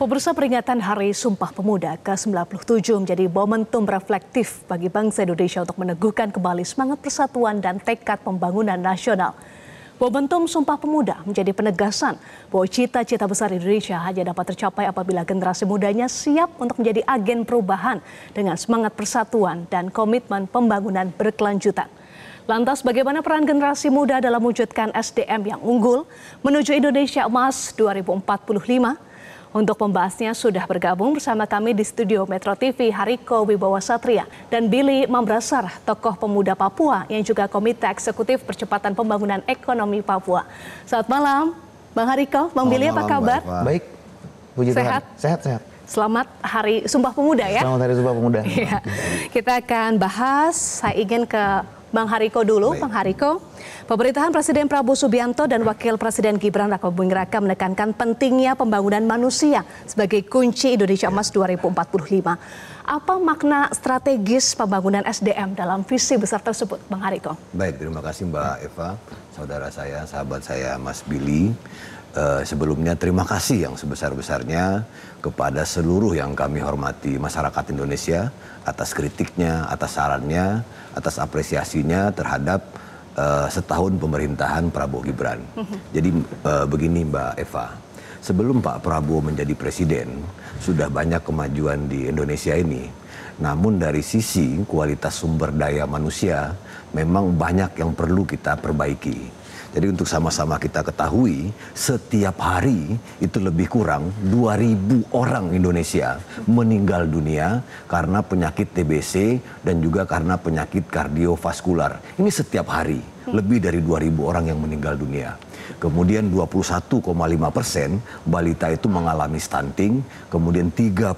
Pemirsa, peringatan Hari Sumpah Pemuda ke-97 menjadi momentum reflektif bagi bangsa Indonesia untuk meneguhkan kembali semangat persatuan dan tekad pembangunan nasional. Momentum Sumpah Pemuda menjadi penegasan bahwa cita-cita besar Indonesia hanya dapat tercapai apabila generasi mudanya siap untuk menjadi agen perubahan dengan semangat persatuan dan komitmen pembangunan berkelanjutan. Lantas bagaimana peran generasi muda dalam mewujudkan SDM yang unggul menuju Indonesia Emas 2045? Untuk pembahasnya sudah bergabung bersama kami di studio Metro TV Hariko Wibowo Satria dan Billy Mambrasar, tokoh pemuda Papua yang juga Komite Eksekutif Percepatan Pembangunan Ekonomi Papua. Selamat malam, Bang Hariko, Bang Billy, apa kabar? Baik, puji sehat? Tuhan. Sehat. Selamat Hari Sumpah Pemuda ya. Selamat Hari Sumpah Pemuda. Ya. Kita akan bahas, saya ingin ke Bang Hariko dulu. Baik. Bang Hariko, pemerintahan Presiden Prabowo Subianto dan Wakil Presiden Gibran Rakabuming Raka menekankan pentingnya pembangunan manusia sebagai kunci Indonesia Emas 2045. Apa makna strategis pembangunan SDM dalam visi besar tersebut, Bang Hariko? Baik, terima kasih Mbak Eva, saudara saya, sahabat saya Mas Billy. Sebelumnya terima kasih yang sebesar-besarnya kepada seluruh yang kami hormati masyarakat Indonesia atas kritiknya, atas sarannya, atas apresiasinya terhadap setahun pemerintahan Prabowo Gibran. Jadi begini Mbak Eva, sebelum Pak Prabowo menjadi presiden sudah banyak kemajuan di Indonesia ini. Namun dari sisi kualitas sumber daya manusia memang banyak yang perlu kita perbaiki. Jadi untuk sama-sama kita ketahui, setiap hari itu lebih kurang 2.000 orang Indonesia meninggal dunia karena penyakit TBC dan juga karena penyakit kardiovaskular. Ini setiap hari, lebih dari 2.000 orang yang meninggal dunia. Kemudian 21,5% balita itu mengalami stunting, kemudian 32%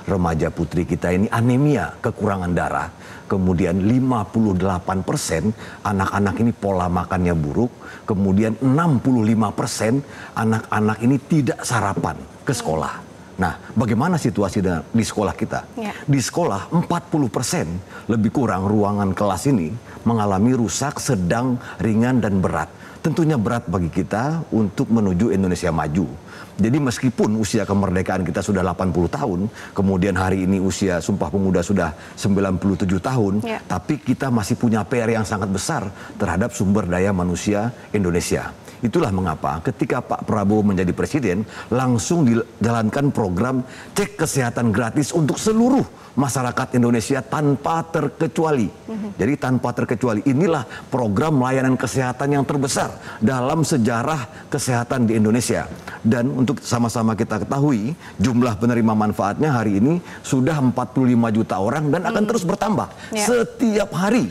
remaja putri kita ini anemia, kekurangan darah. Kemudian 58% anak-anak ini pola makannya buruk, kemudian 65% anak-anak ini tidak sarapan ke sekolah. Nah, bagaimana situasi di sekolah kita? Ya. Di sekolah 40% lebih kurang ruangan kelas ini mengalami rusak, sedang, ringan, dan berat. Tentunya berat bagi kita untuk menuju Indonesia maju. Jadi meskipun usia kemerdekaan kita sudah 80 tahun, kemudian hari ini usia Sumpah Pemuda sudah 97 tahun, ya. Tapi kita masih punya PR yang sangat besar terhadap sumber daya manusia Indonesia. Itulah mengapa ketika Pak Prabowo menjadi presiden, langsung dijalankan program cek kesehatan gratis untuk seluruh masyarakat Indonesia tanpa terkecuali. Jadi tanpa terkecuali, inilah program layanan kesehatan yang terbesar dalam sejarah kesehatan di Indonesia. Dan untuk sama-sama kita ketahui, jumlah penerima manfaatnya hari ini sudah 45 juta orang dan akan terus bertambah setiap hari.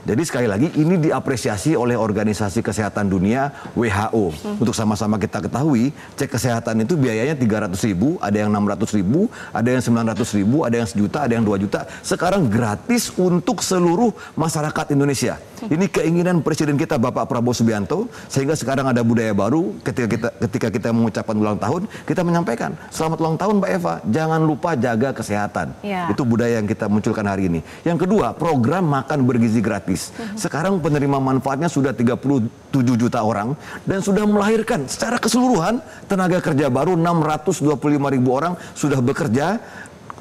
Jadi sekali lagi ini diapresiasi oleh Organisasi Kesehatan Dunia WHO. Untuk sama-sama kita ketahui, cek kesehatan itu biayanya 300.000, ada yang 600.000, ada yang 900.000, ada yang 1 juta, ada yang 2 juta. Sekarang gratis untuk seluruh masyarakat Indonesia. Ini keinginan Presiden kita Bapak Prabowo Subianto, sehingga sekarang ada budaya baru ketika kita mengucapkan ulang tahun, kita menyampaikan, selamat ulang tahun Mbak Eva, jangan lupa jaga kesehatan. Ya. Itu budaya yang kita munculkan hari ini. Yang kedua, program makan bergizi gratis. Sekarang penerima manfaatnya sudah 37 juta orang dan sudah melahirkan secara keseluruhan tenaga kerja baru 625.000 orang sudah bekerja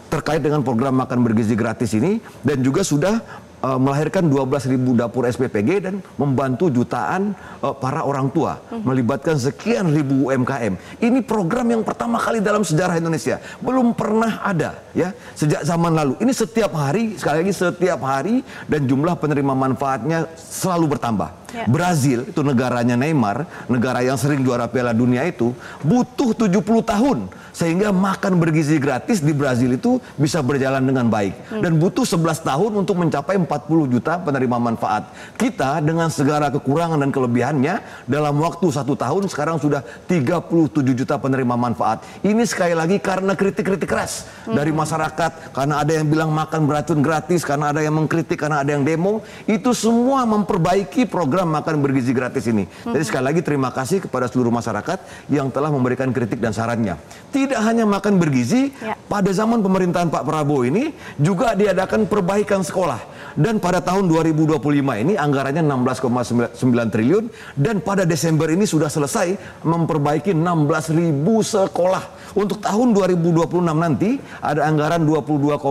terkait dengan program makan bergizi gratis ini dan juga sudah melahirkan 12.000 dapur SPPG dan membantu jutaan para orang tua, melibatkan sekian ribu UMKM. Ini program yang pertama kali dalam sejarah Indonesia, belum pernah ada ya sejak zaman lalu. Ini setiap hari, sekali lagi setiap hari, dan jumlah penerima manfaatnya selalu bertambah. Ya. Brazil itu negaranya Neymar, negara yang sering juara Piala Dunia itu, butuh 70 tahun sehingga makan bergizi gratis di Brazil itu bisa berjalan dengan baik. Dan butuh 11 tahun untuk mencapai 40 juta penerima manfaat. Kita dengan segala kekurangan dan kelebihannya dalam waktu 1 tahun sekarang sudah 37 juta penerima manfaat. Ini sekali lagi karena kritik-kritik keras dari masyarakat, karena ada yang bilang makan beracun gratis, karena ada yang mengkritik, karena ada yang demo. Itu semua memperbaiki program makan bergizi gratis ini. Jadi sekali lagi terima kasih kepada seluruh masyarakat yang telah memberikan kritik dan sarannya. Tidak hanya makan bergizi, pada zaman pemerintahan Pak Prabowo ini juga diadakan perbaikan sekolah. Dan pada tahun 2025 ini anggarannya 16,9 triliun dan pada Desember ini sudah selesai memperbaiki 16.000 sekolah Untuk tahun 2026 nanti ada anggaran 22,5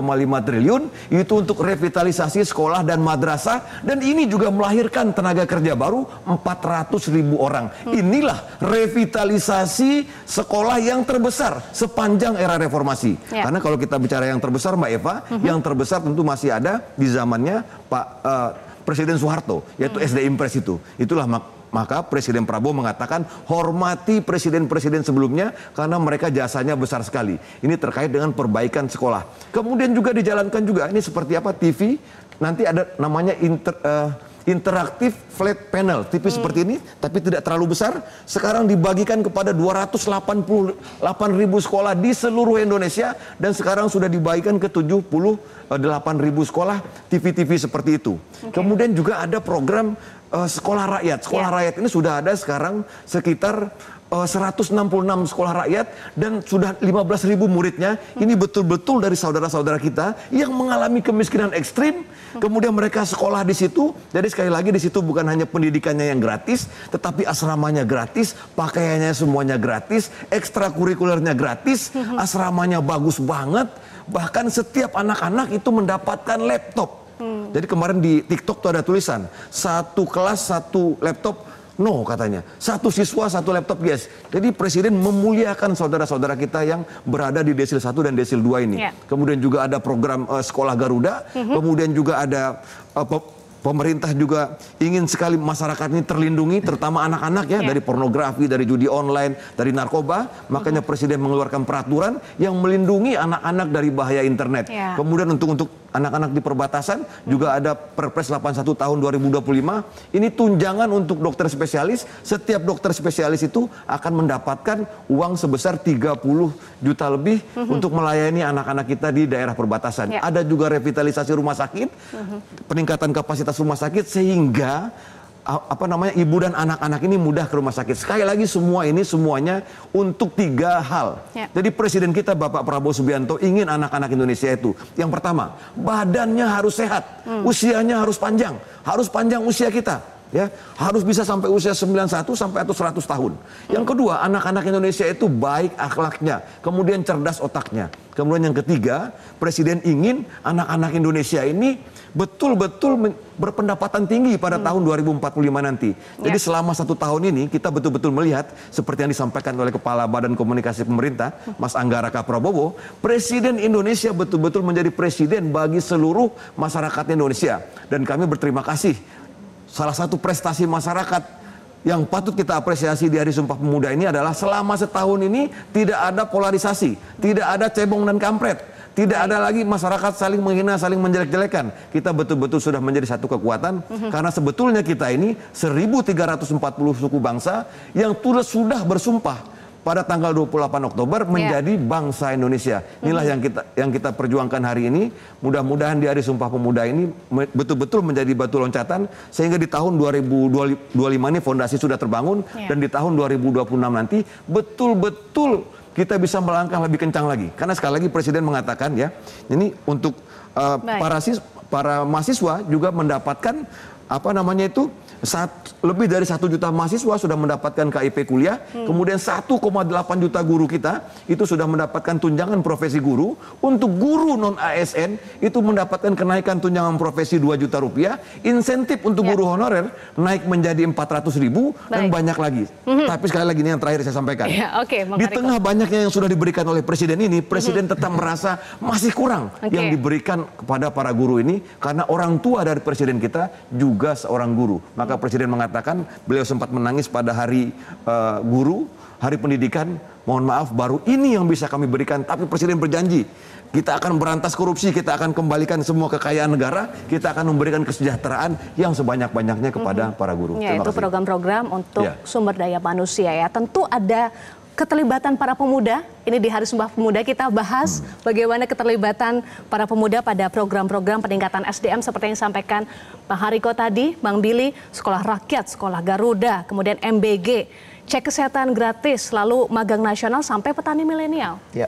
triliun itu untuk revitalisasi sekolah dan madrasah, dan ini juga melahirkan tenaga kerja baru 400.000 orang. Inilah revitalisasi sekolah yang terbesar sepanjang era reformasi. Karena kalau kita bicara yang terbesar Mbak Eva, yang terbesar tentu masih ada di zamannya Pak Presiden Soeharto, yaitu SD Impres itu. Itulah maka Presiden Prabowo mengatakan hormati presiden-presiden sebelumnya karena mereka jasanya besar sekali. Ini terkait dengan perbaikan sekolah. Kemudian juga dijalankan juga, ini seperti apa, TV, nanti ada namanya interaktif flat panel, TV seperti ini, tapi tidak terlalu besar. Sekarang dibagikan kepada 288.000 sekolah di seluruh Indonesia, dan sekarang sudah dibagikan ke 78.000 sekolah TV-TV seperti itu. Kemudian juga ada program sekolah rakyat. Sekolah rakyat ini sudah ada sekarang sekitar 166 sekolah rakyat dan sudah 15.000 muridnya. Ini betul-betul dari saudara-saudara kita yang mengalami kemiskinan ekstrim. Kemudian mereka sekolah di situ. Jadi sekali lagi di situ bukan hanya pendidikannya yang gratis, tetapi asramanya gratis, pakaiannya semuanya gratis, ekstrakurikulernya gratis, asramanya bagus banget. Bahkan setiap anak-anak itu mendapatkan laptop. Jadi kemarin di TikTok tuh ada tulisan, 1 kelas 1 laptop, no katanya. 1 siswa 1 laptop, yes. Jadi Presiden memuliakan saudara-saudara kita yang berada di Desil 1 dan Desil 2 ini. Kemudian juga ada program Sekolah Garuda, kemudian juga ada pemerintah juga ingin sekali masyarakat ini terlindungi, terutama anak-anak ya, dari pornografi, dari judi online, dari narkoba. Makanya Presiden mengeluarkan peraturan yang melindungi anak-anak dari bahaya internet. Kemudian untuk anak-anak di perbatasan juga ada Perpres 81 tahun 2025. Ini tunjangan untuk dokter spesialis. Setiap dokter spesialis itu akan mendapatkan uang sebesar 30 juta lebih untuk melayani anak-anak kita di daerah perbatasan. Ada juga revitalisasi rumah sakit, peningkatan kapasitas rumah sakit sehingga ibu dan anak-anak ini mudah ke rumah sakit. Sekali lagi semuanya untuk 3 hal. Jadi Presiden kita Bapak Prabowo Subianto ingin anak-anak Indonesia itu, yang pertama, badannya harus sehat, usianya harus panjang usia kita. Ya, harus bisa sampai usia 91 sampai atau 100 tahun. Yang kedua, anak-anak Indonesia itu baik akhlaknya, kemudian cerdas otaknya. Kemudian yang ketiga, Presiden ingin anak-anak Indonesia ini betul-betul berpendapatan tinggi pada tahun 2045 nanti. Jadi selama 1 tahun ini kita betul-betul melihat seperti yang disampaikan oleh Kepala Badan Komunikasi Pemerintah, Mas Anggara K. Prabowo, Presiden Indonesia betul-betul menjadi presiden bagi seluruh masyarakat Indonesia. Dan kami berterima kasih. Salah satu prestasi masyarakat yang patut kita apresiasi di Hari Sumpah Pemuda ini adalah selama setahun ini tidak ada polarisasi, tidak ada cebong dan kampret, tidak ada lagi masyarakat saling menghina, saling menjelek-jelekan. Kita betul-betul sudah menjadi satu kekuatan karena sebetulnya kita ini 1.340 suku bangsa yang sudah bersumpah pada tanggal 28 Oktober menjadi bangsa Indonesia. Inilah yang kita perjuangkan hari ini. Mudah-mudahan di Hari Sumpah Pemuda ini betul-betul menjadi batu loncatan sehingga di tahun 2025 ini fondasi sudah terbangun dan di tahun 2026 nanti betul-betul kita bisa melangkah lebih kencang lagi. Karena sekali lagi Presiden mengatakan ya, ini untuk para mahasiswa juga mendapatkan lebih dari 1 juta mahasiswa sudah mendapatkan KIP kuliah, kemudian 1,8 juta guru kita itu sudah mendapatkan tunjangan profesi guru. Untuk guru non ASN itu mendapatkan kenaikan tunjangan profesi 2 juta rupiah, insentif untuk guru honorer naik menjadi 400.000 dan banyak lagi. Tapi sekali lagi ini yang terakhir saya sampaikan. Di tengah banyaknya yang sudah diberikan oleh Presiden ini, Presiden tetap merasa masih kurang yang diberikan kepada para guru ini karena orang tua dari Presiden kita juga seorang guru. Maka Presiden mengatakan beliau sempat menangis pada hari guru, hari pendidikan. Mohon maaf, baru ini yang bisa kami berikan. Tapi Presiden berjanji, kita akan berantas korupsi, kita akan kembalikan semua kekayaan negara, kita akan memberikan kesejahteraan yang sebanyak-banyaknya kepada para guru. Ya, itu program-program untuk sumber daya manusia ya. Tentu ada keterlibatan para pemuda. Ini di Hari Sumpah Pemuda kita bahas bagaimana keterlibatan para pemuda pada program-program peningkatan SDM seperti yang disampaikan Bang Hariko tadi, Bang Billy, Sekolah Rakyat, Sekolah Garuda, kemudian MBG, cek kesehatan gratis, lalu magang nasional sampai petani milenial. Ya.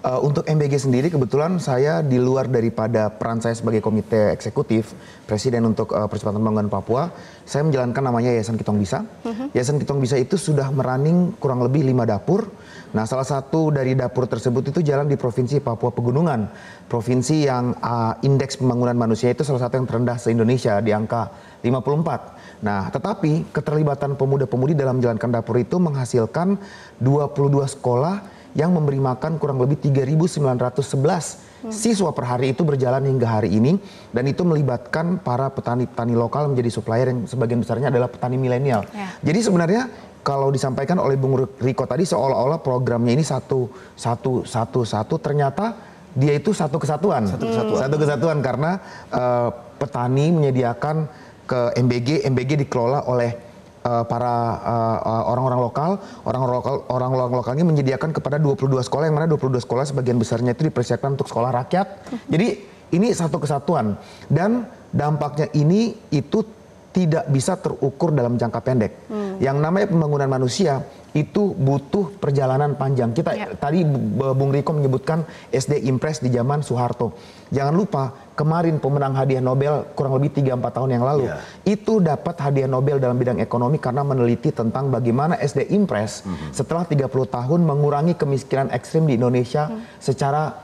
Untuk MBG sendiri kebetulan saya di luar daripada peran saya sebagai komite eksekutif Presiden untuk percepatan pembangunan Papua, saya menjalankan namanya Yayasan Kitong Bisa. Yayasan Kitong Bisa itu sudah merunning kurang lebih 5 dapur Nah, salah satu dari dapur tersebut itu jalan di Provinsi Papua Pegunungan. Provinsi yang indeks pembangunan manusia itu salah satu yang terendah se-Indonesia di angka 54. Nah, tetapi keterlibatan pemuda-pemudi dalam menjalankan dapur itu menghasilkan 22 sekolah yang memberi makan kurang lebih 3.911 siswa per hari itu berjalan hingga hari ini, dan itu melibatkan para petani-petani lokal menjadi supplier yang sebagian besarnya adalah petani milenial. Jadi sebenarnya kalau disampaikan oleh Bung Riko tadi seolah-olah programnya ini satu, ternyata dia itu satu kesatuan. Satu kesatuan karena petani menyediakan ke MBG dikelola oleh para orang-orang lokalnya menyediakan kepada 22 sekolah, yang mana 22 sekolah sebagian besarnya itu dipersiapkan untuk sekolah rakyat. Jadi ini satu kesatuan, dan dampaknya ini itu tidak bisa terukur dalam jangka pendek. Yang namanya pembangunan manusia itu butuh perjalanan panjang. Tadi Bung Riko menyebutkan SD Impres di zaman Soeharto. Jangan lupa kemarin pemenang hadiah Nobel kurang lebih 3-4 tahun yang lalu itu dapat hadiah Nobel dalam bidang ekonomi karena meneliti tentang bagaimana SD Impres setelah 30 tahun mengurangi kemiskinan ekstrim di Indonesia secara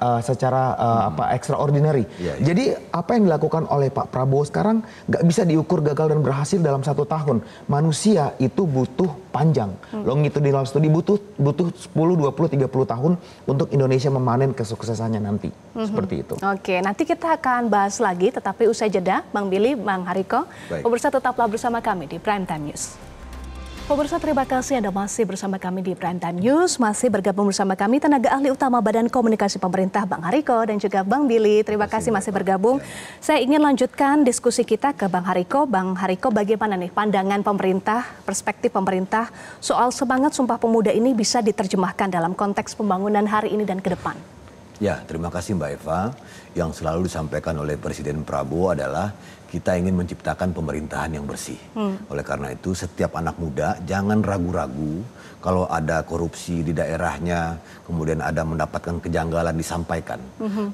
extraordinary. Jadi apa yang dilakukan oleh Pak Prabowo sekarang nggak bisa diukur gagal dan berhasil dalam 1 tahun. Manusia itu butuh panjang. Longitudinal studi butuh 10, 20, 30 tahun untuk Indonesia memanen kesuksesannya nanti. Seperti itu. Oke, nanti kita akan bahas lagi, tetapi usai jeda, Bang Billy, Bang Hariko. Pemirsa tetaplah bersama kami di Prime Time News. Pemirsa, terima kasih Anda masih bersama kami di Prime Time News. Masih bergabung bersama kami tenaga ahli utama Badan Komunikasi Pemerintah Bang Hariko dan juga Bang Billy. Terima kasih masih bergabung. Saya ingin lanjutkan diskusi kita ke Bang Hariko. Bang Hariko, bagaimana nih pandangan pemerintah, perspektif pemerintah soal semangat Sumpah Pemuda ini bisa diterjemahkan dalam konteks pembangunan hari ini dan ke depan? Ya, terima kasih Mbak Eva. Yang selalu disampaikan oleh Presiden Prabowo adalah kita ingin menciptakan pemerintahan yang bersih. Oleh karena itu setiap anak muda jangan ragu-ragu kalau ada korupsi di daerahnya, kemudian ada mendapatkan kejanggalan disampaikan.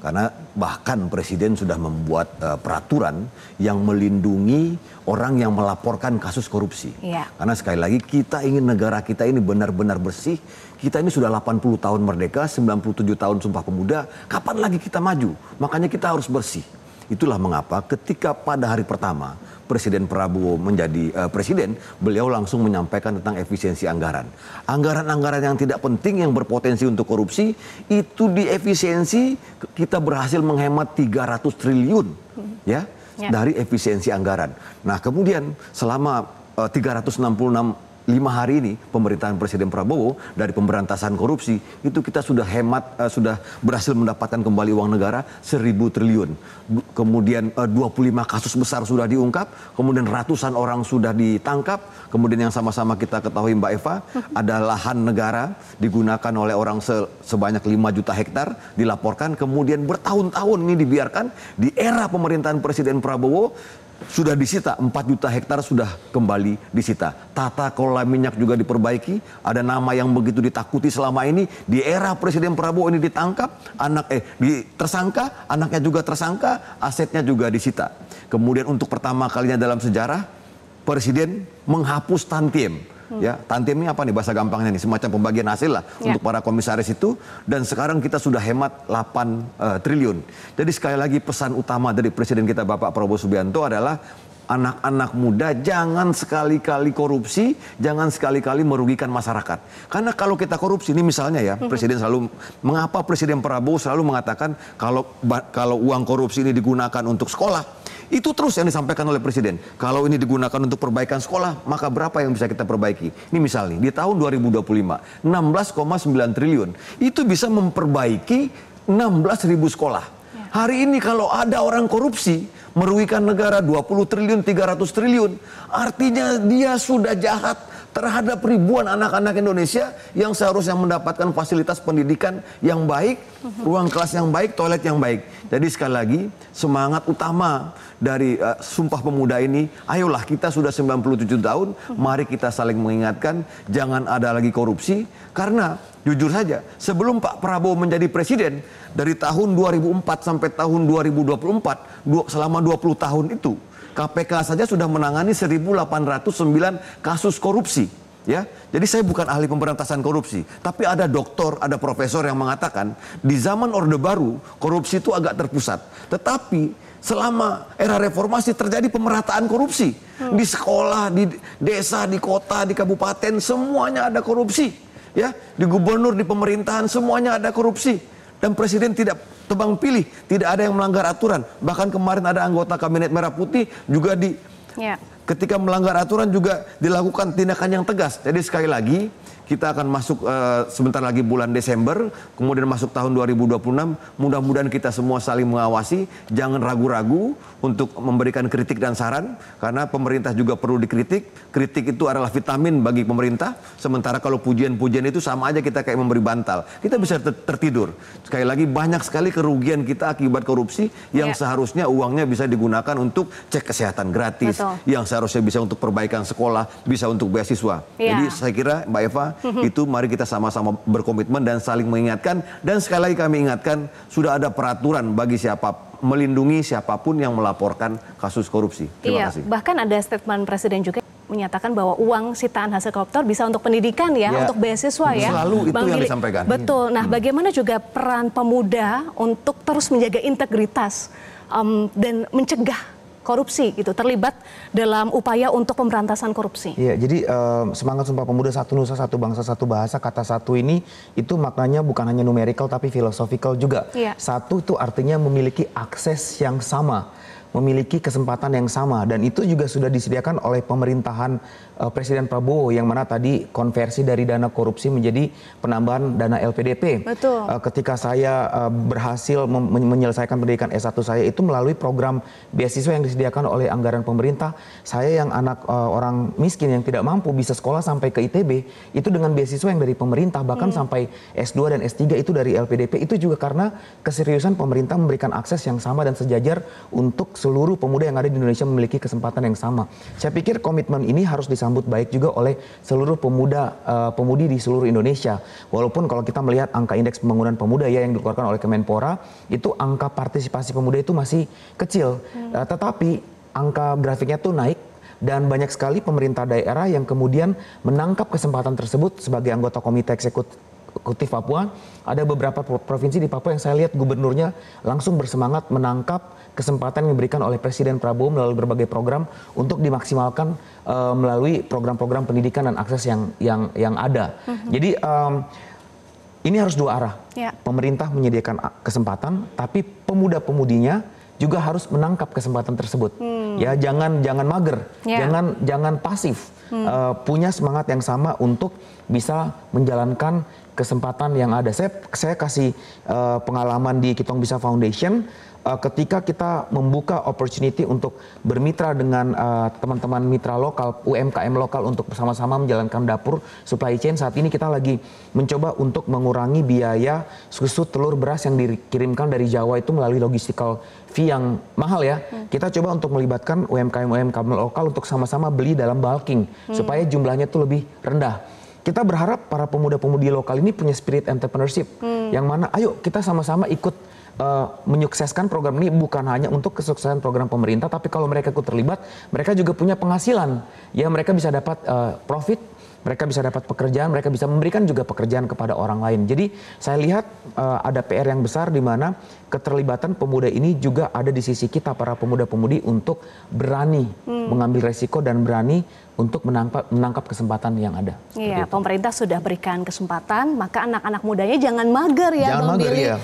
Karena bahkan Presiden sudah membuat peraturan yang melindungi orang yang melaporkan kasus korupsi. Karena sekali lagi kita ingin negara kita ini benar-benar bersih. Kita ini sudah 80 tahun merdeka, 97 tahun Sumpah Pemuda, kapan lagi kita maju? Makanya kita harus bersih. Itulah mengapa ketika pada hari pertama Presiden Prabowo menjadi presiden, beliau langsung menyampaikan tentang efisiensi anggaran. Anggaran-anggaran yang tidak penting yang berpotensi untuk korupsi, itu diefisiensi, kita berhasil menghemat 300 triliun dari efisiensi anggaran. Nah kemudian selama 365 hari ini pemerintahan Presiden Prabowo dari pemberantasan korupsi itu kita sudah hemat, sudah berhasil mendapatkan kembali uang negara 1.000 triliun. Kemudian 25 kasus besar sudah diungkap, kemudian ratusan orang sudah ditangkap, kemudian yang sama-sama kita ketahui Mbak Eva, ada lahan negara digunakan oleh orang sebanyak 5 juta hektar dilaporkan, kemudian bertahun-tahun ini dibiarkan. Di era pemerintahan Presiden Prabowo sudah disita, 4 juta hektar sudah kembali disita. Tata kelola minyak juga diperbaiki. Ada nama yang begitu ditakuti selama ini. Di era Presiden Prabowo ini ditangkap, tersangka, anaknya juga tersangka, asetnya juga disita. Kemudian untuk pertama kalinya dalam sejarah, Presiden menghapus tantiem. Ya, tantiem ini apa nih bahasa gampangnya nih, semacam pembagian hasil lah untuk para komisaris itu, dan sekarang kita sudah hemat 8 triliun. Jadi sekali lagi pesan utama dari Presiden kita Bapak Prabowo Subianto adalah anak-anak muda jangan sekali-kali korupsi, jangan sekali-kali merugikan masyarakat. Karena kalau kita korupsi ini misalnya ya, Presiden selalu, mengapa Presiden Prabowo selalu mengatakan kalau uang korupsi ini digunakan untuk sekolah, itu terus yang disampaikan oleh Presiden. Kalau ini digunakan untuk perbaikan sekolah, maka berapa yang bisa kita perbaiki? Ini misalnya di tahun 2025, 16,9 triliun. Itu bisa memperbaiki 16.000 sekolah. Hari ini kalau ada orang korupsi, merugikan negara 20 triliun, 300 triliun, artinya dia sudah jahat terhadap ribuan anak-anak Indonesia yang seharusnya mendapatkan fasilitas pendidikan yang baik, ruang kelas yang baik, toilet yang baik. Jadi sekali lagi, semangat utama dari Sumpah Pemuda ini, ayolah kita sudah 97 tahun, mari kita saling mengingatkan, jangan ada lagi korupsi. Karena jujur saja, sebelum Pak Prabowo menjadi presiden, dari tahun 2004 sampai tahun 2024, selama 20 tahun itu, KPK saja sudah menangani 1.809 kasus korupsi. Ya, jadi saya bukan ahli pemberantasan korupsi, tapi ada doktor, ada profesor yang mengatakan di zaman Orde Baru korupsi itu agak terpusat. Tetapi selama era reformasi terjadi pemerataan korupsi di sekolah, di desa, di kota, di kabupaten, semuanya ada korupsi. Ya, di gubernur, di pemerintahan semuanya ada korupsi. Dan presiden tidak tebang pilih, tidak ada yang melanggar aturan. Bahkan kemarin ada anggota kabinet Merah Putih juga ketika melanggar aturan juga dilakukan tindakan yang tegas. Jadi sekali lagi kita akan masuk sebentar lagi bulan Desember, kemudian masuk tahun 2026. Mudah-mudahan kita semua saling mengawasi, jangan ragu-ragu untuk memberikan kritik dan saran, karena pemerintah juga perlu dikritik. Kritik itu adalah vitamin bagi pemerintah, sementara kalau pujian-pujian itu sama aja kita kayak memberi bantal. Kita bisa tertidur. Sekali lagi banyak sekali kerugian kita akibat korupsi yang seharusnya uangnya bisa digunakan untuk cek kesehatan gratis, yang seharusnya bisa untuk perbaikan sekolah, bisa untuk beasiswa. Jadi saya kira Mbak Eva, itu mari kita sama-sama berkomitmen dan saling mengingatkan. Dan sekali lagi kami ingatkan, sudah ada peraturan bagi melindungi siapapun yang melaporkan kasus korupsi. Terima kasih. Bahkan ada statement Presiden juga menyatakan bahwa uang sitaan hasil koruptor bisa untuk pendidikan untuk beasiswa ya. Selalu itu yang disampaikan. Betul. Nah, bagaimana juga peran pemuda untuk terus menjaga integritas dan mencegah korupsi gitu, terlibat dalam upaya untuk pemberantasan korupsi. Iya, jadi semangat Sumpah Pemuda Satu Nusa Satu Bangsa Satu Bahasa, kata satu ini itu maknanya bukan hanya numerical tapi philosophical juga. Satu itu artinya memiliki akses yang sama, memiliki kesempatan yang sama, dan itu juga sudah disediakan oleh pemerintahan Presiden Prabowo yang mana tadi konversi dari dana korupsi menjadi penambahan dana LPDP. Betul. Ketika saya berhasil menyelesaikan pendidikan S1 saya itu melalui program beasiswa yang disediakan oleh anggaran pemerintah. Saya yang anak orang miskin yang tidak mampu bisa sekolah sampai ke ITB itu dengan beasiswa yang dari pemerintah, bahkan sampai S2 dan S3 itu dari LPDP. Itu juga karena keseriusan pemerintah memberikan akses yang sama dan sejajar untuk seluruh pemuda yang ada di Indonesia memiliki kesempatan yang sama. Saya pikir komitmen ini harus disambut baik juga oleh seluruh pemudi di seluruh Indonesia. Walaupun kalau kita melihat angka indeks pembangunan pemuda yang dikeluarkan oleh Kemenpora, itu angka partisipasi pemuda itu masih kecil. Tetapi angka grafiknya tuh naik. Dan banyak sekali pemerintah daerah yang kemudian menangkap kesempatan tersebut sebagai anggota Komite Eksekutif Papua. Ada beberapa provinsi di Papua yang saya lihat gubernurnya langsung bersemangat menangkap kesempatan yang diberikan oleh Presiden Prabowo melalui berbagai program untuk dimaksimalkan melalui program-program pendidikan dan akses yang ada. Jadi ini harus dua arah. Pemerintah menyediakan kesempatan, tapi pemuda-pemudinya juga harus menangkap kesempatan tersebut. Ya, jangan mager, jangan pasif. Punya semangat yang sama untuk bisa menjalankan kesempatan yang ada. Saya kasih pengalaman di Kitong Bisa Foundation. Ketika kita membuka opportunity untuk bermitra dengan teman-teman mitra lokal, UMKM lokal untuk bersama-sama menjalankan dapur supply chain, saat ini kita lagi mencoba untuk mengurangi biaya susu telur beras yang dikirimkan dari Jawa itu melalui logistical fee yang mahal ya. Kita coba untuk melibatkan UMKM lokal untuk sama-sama beli dalam bulking supaya jumlahnya itu lebih rendah. Kita berharap para pemuda-pemudi lokal ini punya spirit entrepreneurship yang mana ayo kita sama-sama ikut menyukseskan program ini, bukan hanya untuk kesuksesan program pemerintah, tapi kalau mereka ikut terlibat, mereka juga punya penghasilan. Ya, mereka bisa dapat profit, mereka bisa dapat pekerjaan, mereka bisa memberikan juga pekerjaan kepada orang lain. Jadi saya lihat ada PR yang besar di mana keterlibatan pemuda ini juga ada di sisi kita para pemuda-pemudi untuk berani mengambil resiko dan berani untuk menangkap kesempatan yang ada. Iya, pemerintah sudah berikan kesempatan, maka anak-anak mudanya jangan mager ya, jangan mager, iya.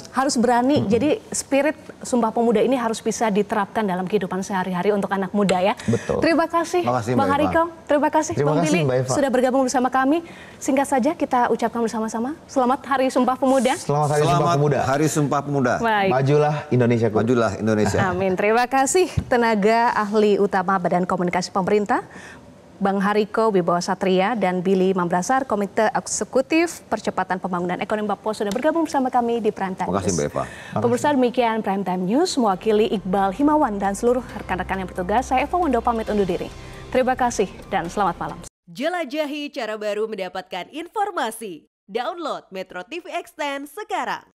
Harus berani. Jadi spirit Sumpah Pemuda ini harus bisa diterapkan dalam kehidupan sehari-hari untuk anak muda ya. Betul. Terima kasih Bang Hariko, terima kasih Bang Billy sudah bergabung bersama kami. Singkat saja kita ucapkan bersama-sama, selamat Hari Sumpah Pemuda. Selamat Hari Sumpah Pemuda. Hari Sumpah Pemuda. Baik. Majulah Indonesia. Majulah Indonesia. Amin. Terima kasih tenaga ahli utama Badan Komunikasi Pemerintah, Bang Hariko Wibowo Satria dan Billy Mambrasar, Komite Eksekutif Percepatan Pembangunan Ekonomi Papua sudah bergabung bersama kami di Prime Time News. Terima kasih Mbak Eva. Pemirsa, demikian Prime Time News, mewakili Iqbal Himawan dan seluruh rekan-rekan yang bertugas, saya Eva Wondo pamit undur diri. Terima kasih dan selamat malam. Jelajahi cara baru mendapatkan informasi. Download Metro TV Extend sekarang.